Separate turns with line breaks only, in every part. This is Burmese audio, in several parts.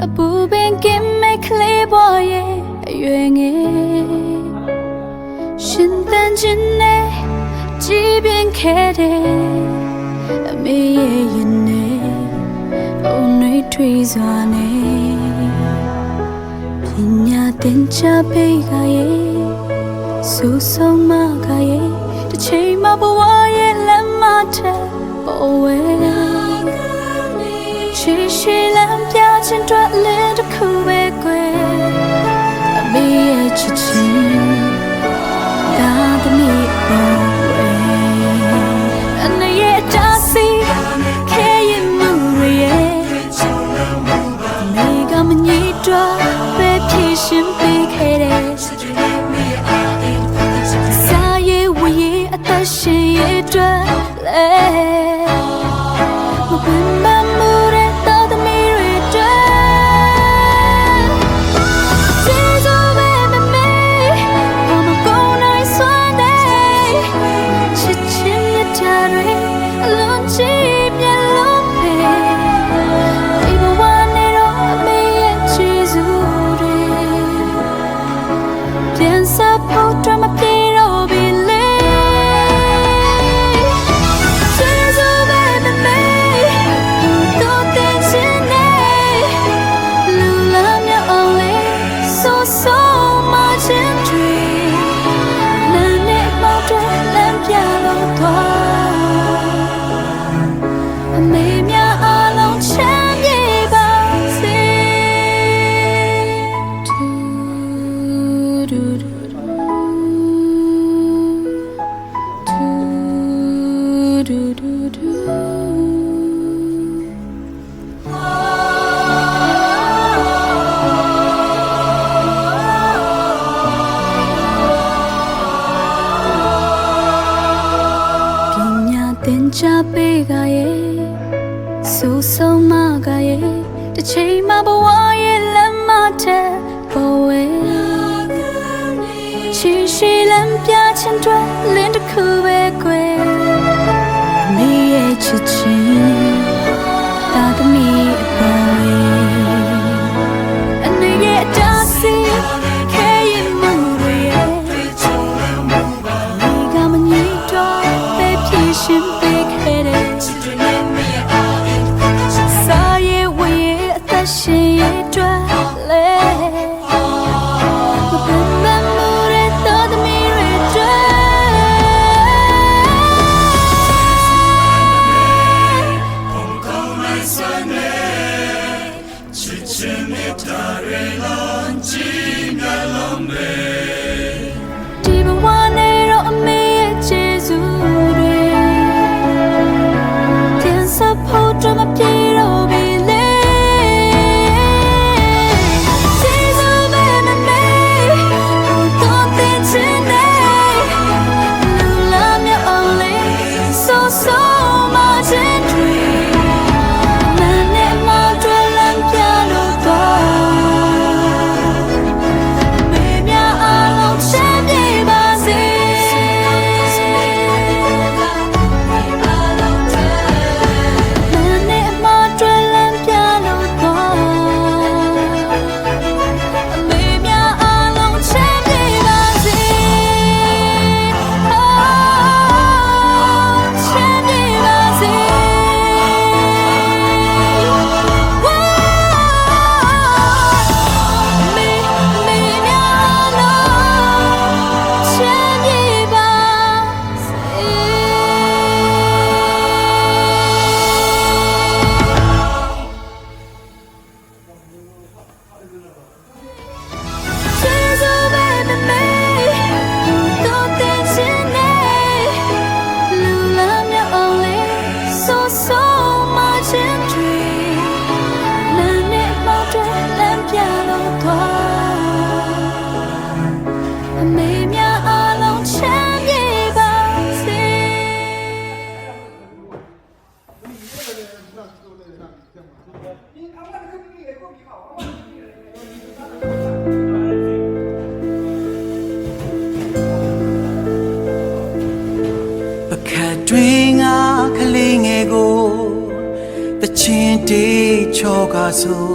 အပူပင်ကင်းမဲ့ကလေးပေါ်ရဲ့အရွယ်ငယ်ရှင်သန်ခြင်းနဲ့ကြည်ပြင်းခဲ့တဲ့အမေရဲ့ရင်နဲ့အုံနှွေးထွေးစွာနဲ့ပညာသင်ကြားပေးကရဲ့ဆူဆုံးမကရဲ့တစ်ချိန်မှဘဝရဲ့လမ်းမထက်ပေါ်ဝဲရှိလမ်းပြခြင်းတွေ့လင်းတစ်ခုပဲကွယ်အမေရဲ့ချစ်ချင်းဒါသမီးပေါ်ဝဲအနေရဲ့တာစီခဲရင်မှုရဲ့အမေကမငြိတော့ပဲဖြည့်ရှင်ပေးခဲ့တဲ့စာရေးဝရေးအသက်ရှင်ရဲ့အတွက်လဲမပင်မမှုချပေးကရဲ့ဆူဆုံးမကရဲ့တစ်ချိန်မှဘဝရဲ့လမ်းမထက်ပေါ်ဝဲရှိလမ်းပြခြင်းတွေ့လင်းတစ်ခုပဲကွယ်မေရဲ့ချစ်ချင်းဒါသမီးအပေါ်ဝဲအနေရဲ့တာစီခဲရင်မှုရဲ့မိကမငြိတော့ပဲဖြည့်ရှင်ရှင်ရဲ့အတွက်လဲမပင်မမှုတဲ့တော်သမီးတွေအတွက်ဘုံကောင်းနိုင်စွမ်းနဲ့ချစ်ချင်းမြတ်တာတွေလုံးကြည်မြတ်လုံးပဲဒီဘဝနဲ့တော့အမေရဲ့ကျေးဇူးတွေတင်ဆက်ဖို့တော့မပြေတော့ဘူး
ခတ်တွင်ငါကလေးငယ်ကိုတချင်းတေးချောကဆို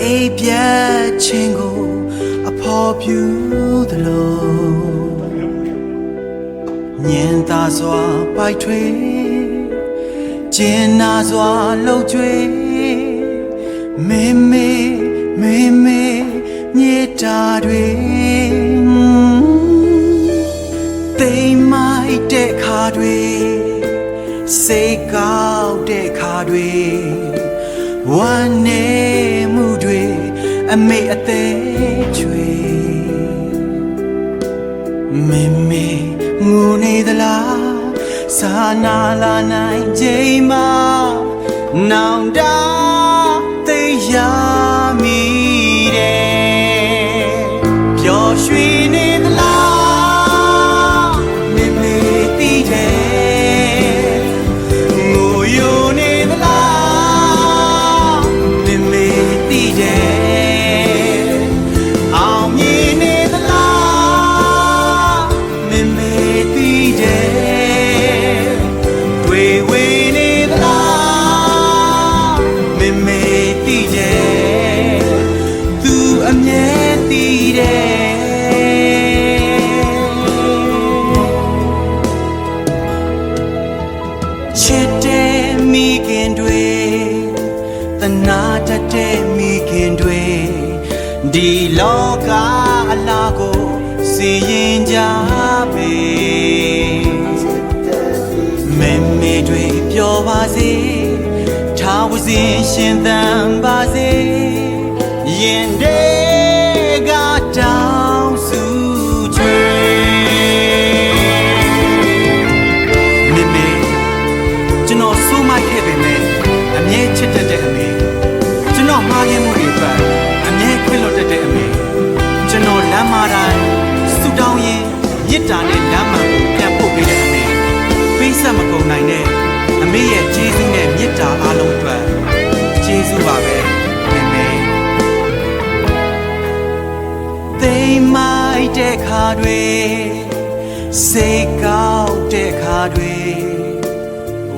အိပ်ပြတ်ခြင်းကိုအဖော်ပြူသလိုညင်သာစွာပိုက်ထွေကျင်နာစွာလှုပ်ကြွေမေမေမေမေမြေတာတွေသိမ်းမိုက်တဲ့ခါတွေစိတ်ကောက်တဲ့ခါတွေဝမ်းနေမှုတွေအမေအသေးချွေမေမေငိုနေသလားစာနာလာနိုင်ချိန်မှာနောင်တသိရမိတယ်ပျော်ရွှင်နေသလားမေမေသိတယ်ငိုယိုနေသလားမေမေသိတယ်အောင်မြင်နေသလားမေမေသိတယ်တွေ့ဝေနေသလားမေမေသိတယ်သူအမြဲသိတယ်ချစ်တဲ့မိခင်တွေတနာတတ်တဲ့မိခင်တွေဒီလောကအလားကိုစီရင်ကြပေမေမေတွေပျော်ပါစေထားဝစဉ်ရှင်သန်ပါစေရင်တွေကတောင်းစုချွေမေမေကျွန်တော်စိုးမိုက်ခဲ့ပေမဲ့အမြဲချစ်တတ်တဲ့အမေကျွန်တော်မှားခဲ့မှုတွေပတ်အမြဲခွင့်လွှတ်တတ်တဲ့အမေကျွန်တော်လမ်းမတိုင်းဆူတောင်းရင်မြစ်တာနဲ့လမ်းမှန်ကိုပြန်ပို့ပေးတဲ့အမေပေးဆက်မကုန်နိုင်တဲ့အမေရဲ့ကျေးဇူးနဲ့မေတ္တာအားလုံးအတွက်ကျေးဇူးပါပဲမေမေသိမ်းမိုက်တဲ့ခါတွေစိတ်ကောက်တဲ့ခါတွေ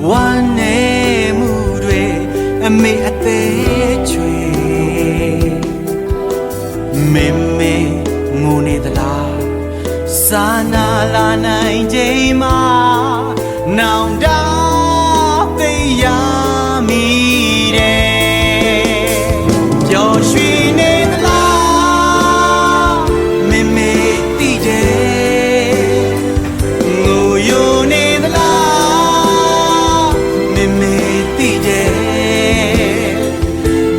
ဝမ်းနေမှုတွေအမေအသေးချွေမေမေငိုနေသလားစာနာလာနိုင်ချိန်မှာနောင်တသိရမိတယ်ပျော်ရွှင်နေသလားမေမေသိတယ်ငိုယိုနေသလားမေမေသိတယ်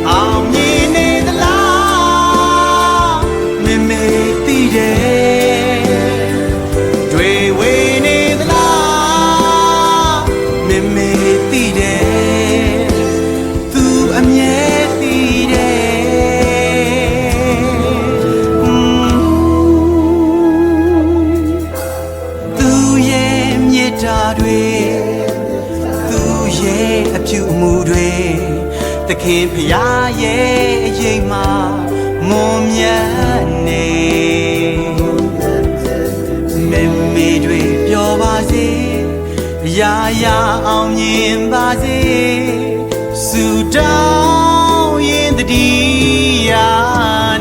အောင်မြင်နေသလားမေမေသိတယ်တွေ့ဝေနေသလားမေမေသိတယ်သူအမြဲသိတယ်သူရဲ့မြေတာတွေသူရဲ့အပြုအမူတွေသခင်ဖျားရဲ့အရေးမှာမွန်မြတ်နေမေမေတွေပျော်ပါစေရာရာအောင်မြင်ပါစေဆုတောင်းရင်တတိယ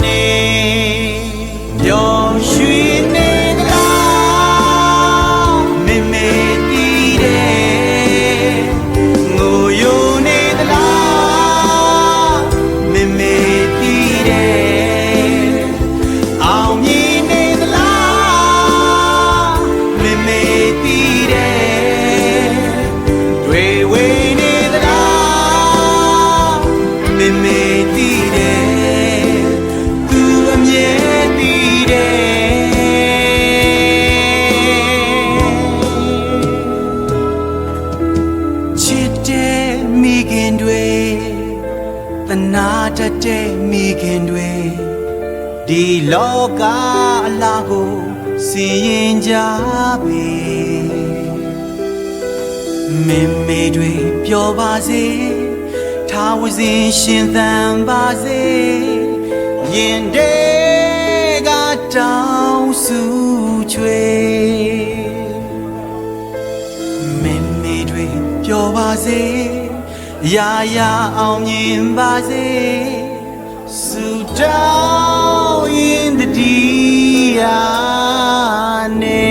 နေပျော်ရွှင်နေသလားမေမေသိတယ်ငိုယိုနေသလားမေမေသိတယ်အောင်မြင်နေသလားမေမေသိတယ်တွေ့ဝေနေသလားမေမေသိတယ်သူအမြဲသိတယ်ချစ်တဲ့မိခင်တွေတနာတတ်တဲ့မိခင်တွေဒီလောကအလားကိုစီရင်ကြပေမေမေတွေပျော်ပါစေ ထားဝစဉ်ရှင်သန်ပါစေရင်တဲကတောင်းစုချွေမင်းမေတွေပျော်ပါစေရာရာအောင်မြင်ပါစေဆုတောင်းရင်တည်းရာနေ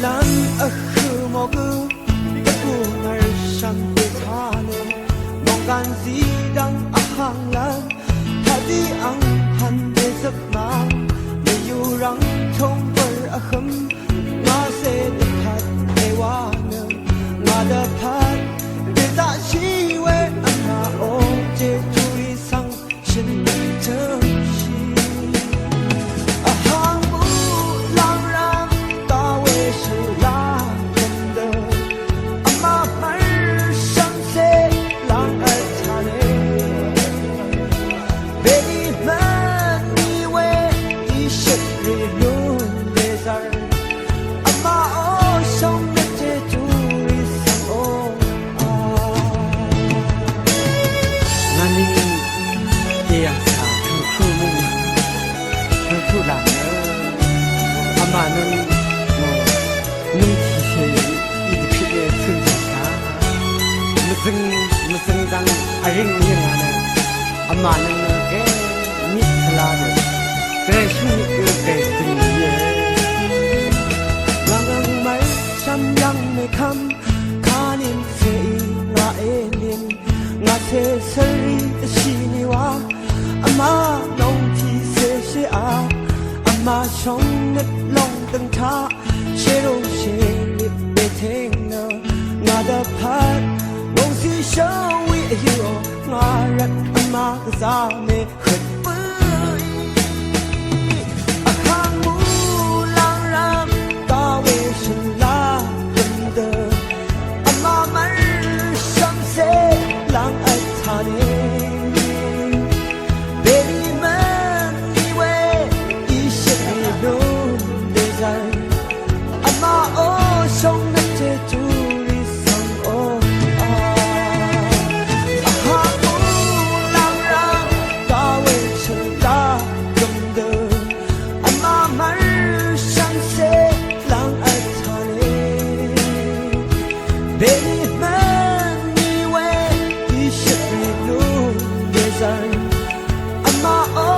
lan akhu mogu aku marshan betane mongan zidang ahang lan hadi ang han de sapna me yurang thong par akham ma se de khat ewa ne ma da phat de da shi we ama o je chui sang shin thang shi ahang mu lang ram ta we shi la ken de ama mar shang se lang ai cha ne baby man ni we I should renew desire ama o song me je chui sang o
ngani dia sa khu mu khu la ama nun mo nun chi she I de phi de sun sa musing dang a ring ni na na ama nun ke ni sala de ke shu ni ke tin ye
lang ang mai cham yang me kham kanin se na elin nga se sari shi ni wa ama long ti se she a ama shong net long tang tha she ro she ni be theng na nga da phat wong si show we you nga rat ama za me khut pu ahang mu lang ram ta we shin la ken de ama mar sham se lang ai tha ne baby man ni we I should be no desire ama o song na che chu ri sang o ahang mu lang ram ta we shin la ken de ama mar sham se lang ai tha ne baby man ni we I should be no desire ama o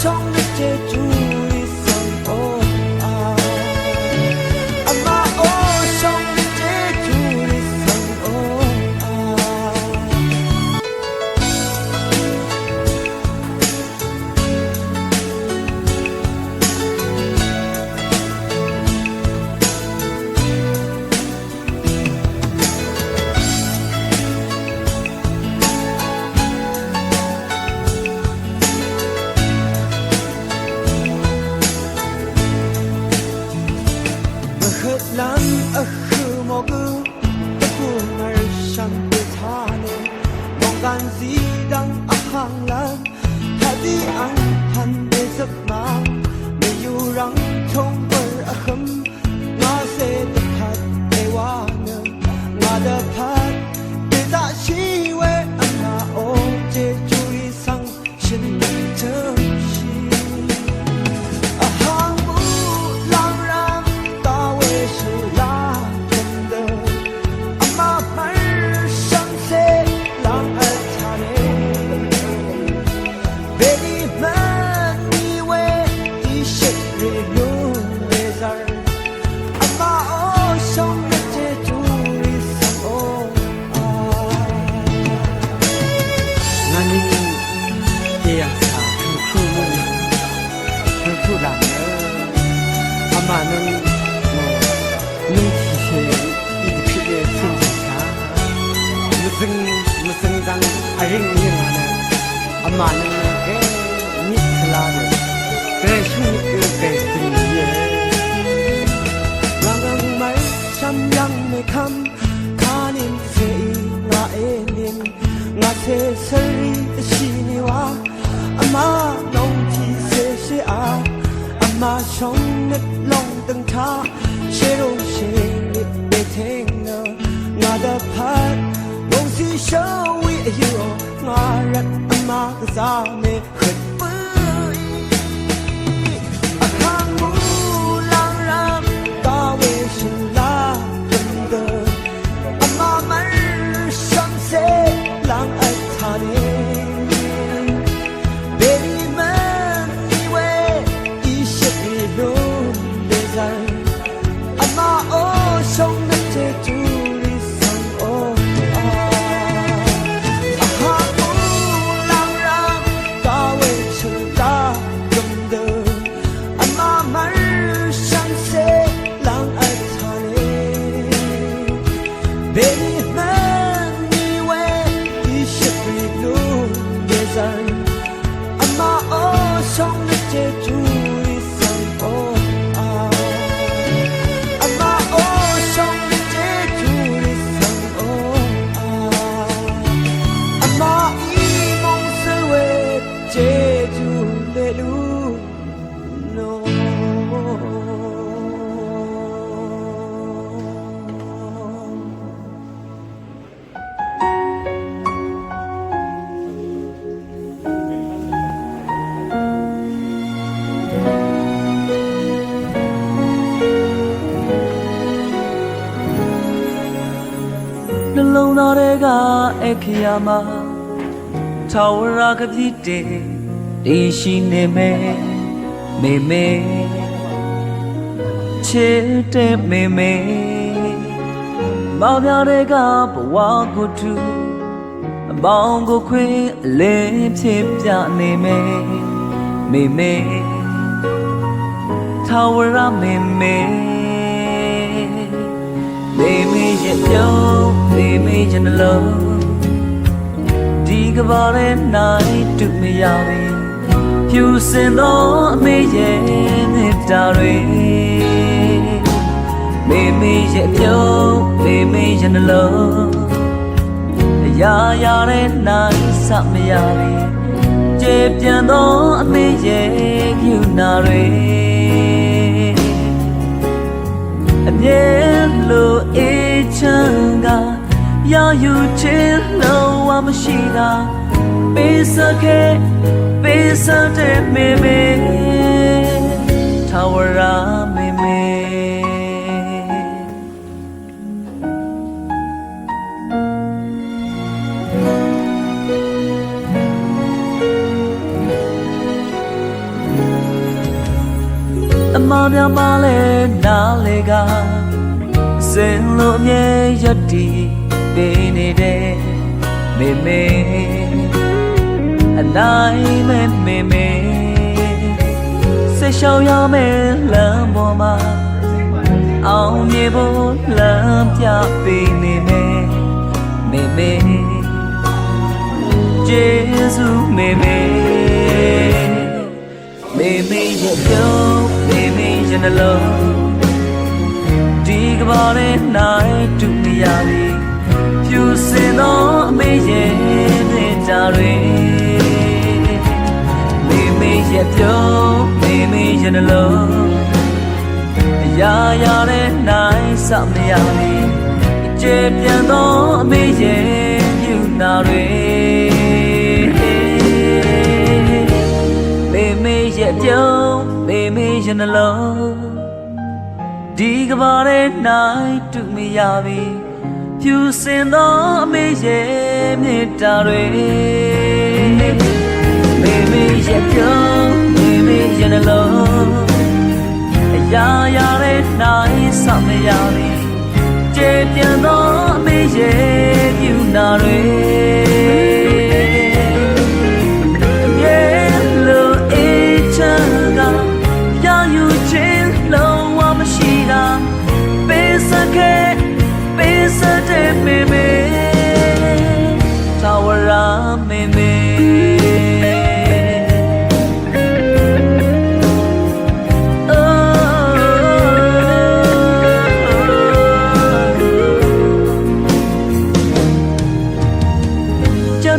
song na che chu ri sang o ama o song na che chu ri sang o lan akhu mogu aku marshan betane mongan zidang ahang lan hadi ang han de sapna me yurang thong par akham nga se de khat ewa ne nga da phat de da shi we ama o je chui sang shin thang shi ahang mu lang ram ta we shi la ken de ama mar sham se lang ai cha ne baby man ni we I should renew
hình như là này mà nó cái mít là được cái chung cái tình yêu
Lang mai cham yang me kham kanin se na enin nga se sari shini wa ama nong ti se se a ama shong net long tang tha she ro she lip be thing na nga da phat bong si show we you nga rat ama ka sa me khut
Long Narega Ekiyama Tawara Kapite Ishi Neme Meme Chete Meme Mabyarega Bawakutu Bongo Queen Lepsipya Neme Meme Tawara Meme Meme Yetyo Meme Janalo Digabare night to me yavi You send all me yenitare Meme Yetyo Meme Janalo Ya yare night sap me yavi Jepyando me yunare Yellow Echanga Ya you chillo amashida Besake Besate meme Tawara meme Amabya male nalega Zelo nye yati benide meme Anai meme Se shao ya me lambo ma Ao nye bo lam pya benime meme Jesu meme Meme yetyo Meme janalo Digabare night to me yavi You send all me yenitare Meme yetyo Meme janalo Ya yare night sap me yavi Jepyando me yunare Meme yetyo Meme janalo Digabare night to me yavi You send all me yenitare Meme yetyo Meme janalo Ya yare night sap me yavi Jepyando me yunare Besate meme Tawara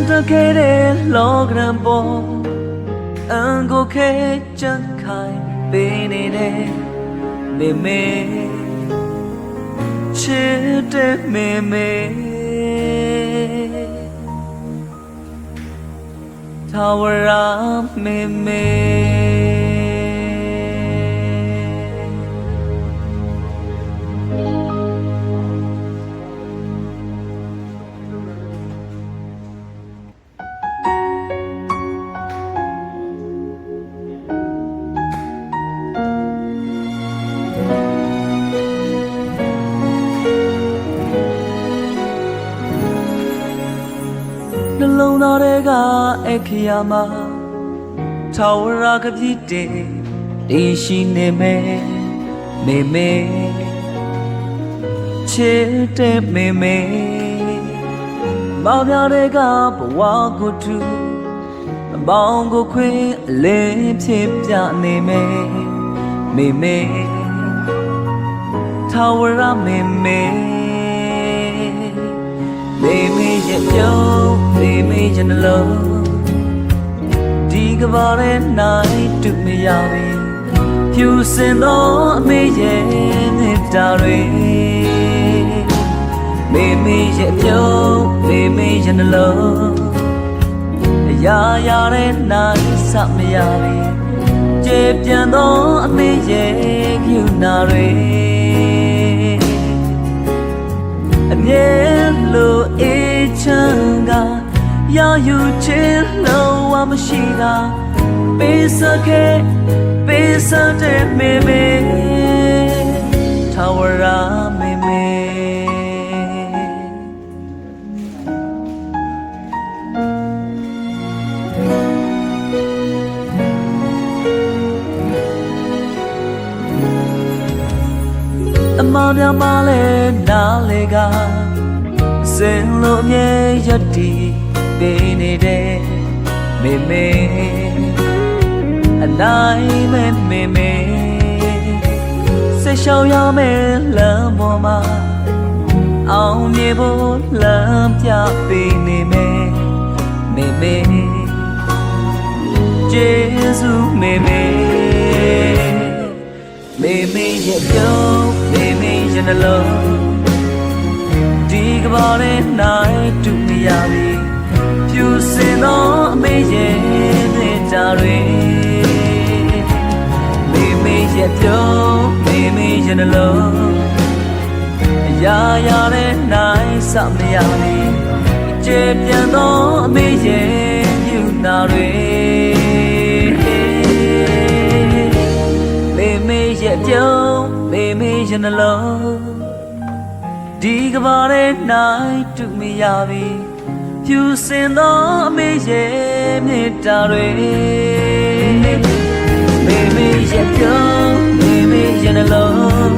Chanta kere logram bo Ango ke chankai bene de me me Chete me me Tawara me meနှလုံးသားတွေကအခရာမှာထာဝရကပြည့်တဲ့တည်ရှိနေမယ်မေမေချစ်တဲ့မေမေမောင်များတွေကဘဝကိုထူအပေါင်းကိုခွင့်အလင်းဖြစ်ပြနေမယ်မေမေထာဝရမေမေမေမေရဲ့ပြုံးမေမေရဲ့နှလုံးဒီကဘာရဲ့နိုင်တူမရပြီဖြူစင်သောအမေရဲ့နှစ်တာတွေမေမေရဲ့ပြုံးမေမေရဲ့နှလုံးအရာရာရဲ့နိုင်စမရပြီကျေပြန်သောအမေရဲ့ကျူနာတွေအမြဲလိုအေးချမ်းကရယူခြင်းလုံးဝမရှိတာပေးစခဲ့ပေးစတဲ့မေမေထာဝရမေမေအမပြမလဲနားလေကစင်လို့မြဲရည်တည်ပေးနေတဲ့မေမေအနိုင်မဲ့မေမေဆက်ရှောင်ရမယ်လမ်းပေါ်မှာအောင်မြေဖို့လမ်းပြပေးနေမယ်မေမေကျေးဇူးမေမေမေမေရဲ့ပြုံးမေမေရဲ့နှလုံးဒီကဘာရဲ့နိုင်တူမရပြီဖြူစင်သောအမေရဲ့နှစ်တာတွေမေမေရဲ့ပြုံးမေမေရဲ့နှလုံးအရာရာရဲ့နိုင်စမရပြီကျေပြန်သောအမေရဲ့မြူနာတွေမေမေရဲ့ပြုံးမေမေရဲ့နှလုံးဒီကဘာရဲ့နိုင်တူမရပြီဖြူစင်သောအမေရဲ့မြတ်တာတွေမေမေရဲ့ပြုံးမေမေရဲ့နှလုံး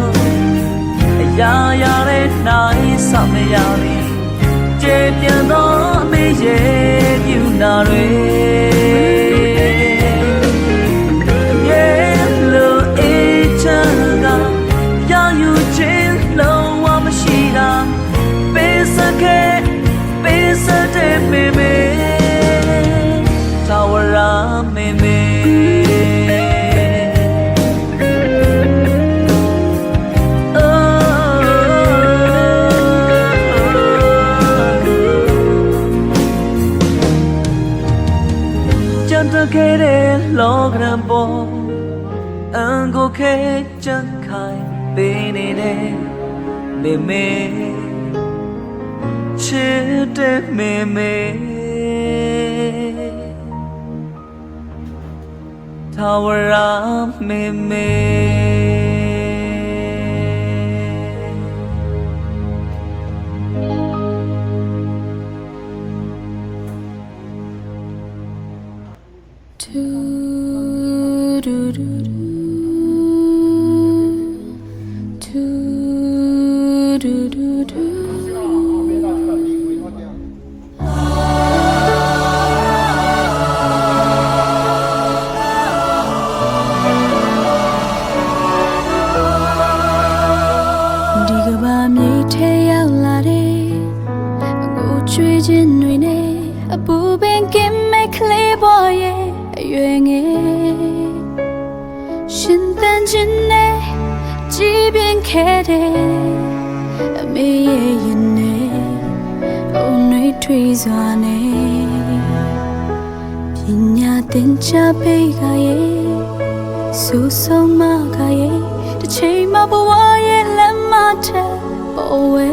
အရာရာရဲ့နိုင်စမရပြီကျေပြန်သောအမေရဲ့မြူနာတွေအမြဲလိုအေးချမ်းကရယူခြင်းလုံးဝမရှိတာပေးစခဲ့ပေးစတဲ့မေမေထာဝရမေမေChanta kere logram bo Ango ke chankai bene de me me Chete me me Tawara me me
ဒီကဘာမြေထဲရောက်လာတဲ့အခုချွေးခြင်းတွေနဲ့ အပူပင်ကင်မဲ့ကလေးပေါ်ရဲ့အရွယ်ငယ်ရှင်သန်ခြင်းနဲ့ကြည်ပြင်းခဲ့တဲ့အမေရဲ့ရင်နဲ့အုံနှွေးထွေးစွာနဲ့ပညာသင်ကြားပေးကရဲ့ဆူဆုံးမကရဲ့တစ်ချိန်မှဘဝရဲ့လက်မထက်ပေါ်ဝဲ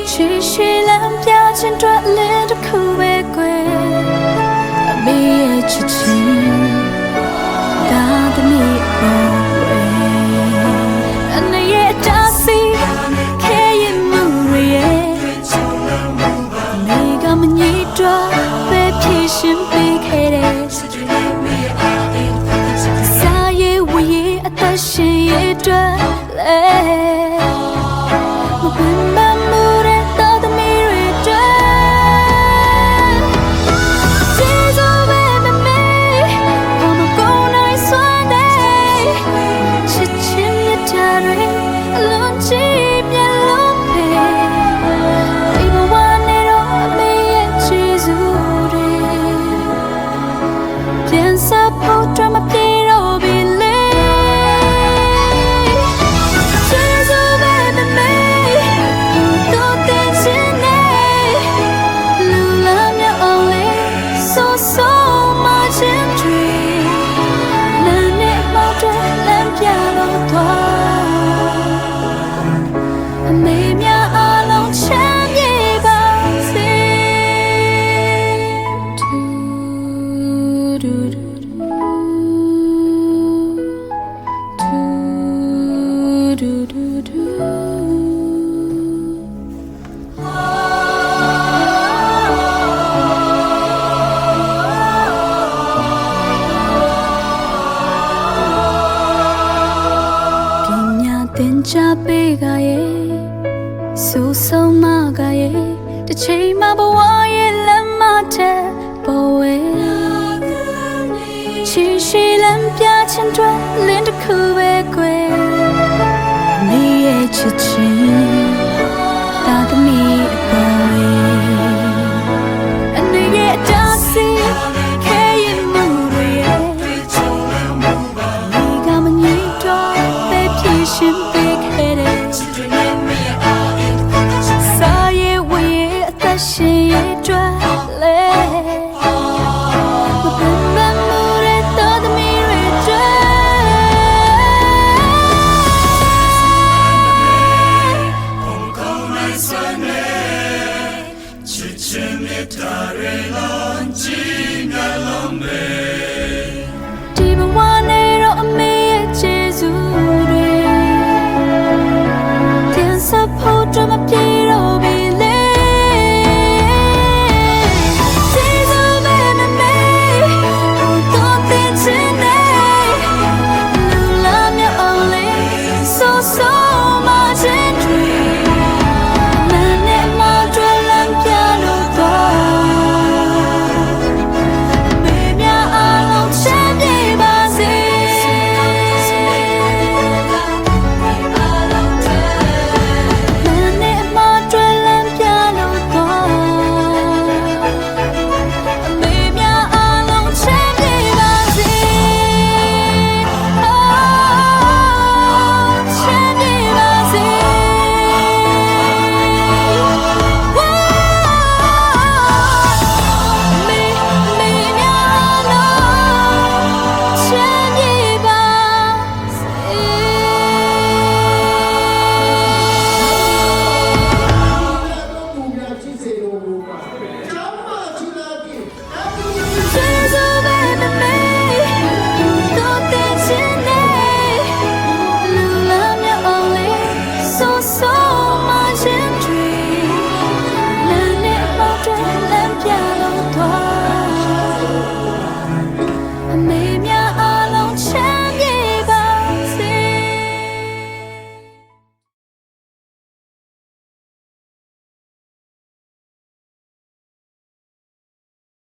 ချီရှိလမ်းပြခြင်းတွေ့လည်းတစ်ခုပဲကွယ်အမေရဲ့ချစ်ချင်းဒါသမီးပေါ်ဝဲအနေရဲ့တာစီခဲရင်မှုရဲ့နေကမညစ်တော့ပဲဖြည့်ရှင်ပေးခဲ့တဲ့စာရေးဝရေးအသက်ရှင်ရဲ့အတွက်လဲမပင်မမှုတဲ့တော်သမီးတွေအတွက်ကျေးဇူးပဲမမေဘာမကုန်နိုင်စွမ်းတဲ့ချစ်ချင်းမြတ်တာတွေအလုံးကြီးမြတ်လို့ပဲဒီဘဝနဲ့တော့အမေရဲ့ကျေးဇူးတွေပြန်စားဖို့တော့မပြေတော့ပြီလေချပေးကရဲ့ဆူဆုံးမကရဲ့တစ်ချိန်မှဘဝရဲ့လက်မထက်ပေါ်ဝဲချီရှိလမ်းပြခြင်းတွေ့လင်းတစ်ခုပဲကွယ်မိရဲ့ချစ်ချင်းဒါသမီးအပေါ်ဝဲအနေရဲ့တာစီခဲရင်မှုရဲ့မိကမညစ်တော့ပဲဖြည့်ရှင်ရှင်ရဲ့တွေ့လဲမပင်မမှုတဲ့တော်သမီးတွေတွေ့ဘုံကောင်းနိုင်စွမ်းနဲ့ချစ်ချင်းမြတ်တာတွေလုံးကြည်ငါလုံးပဲ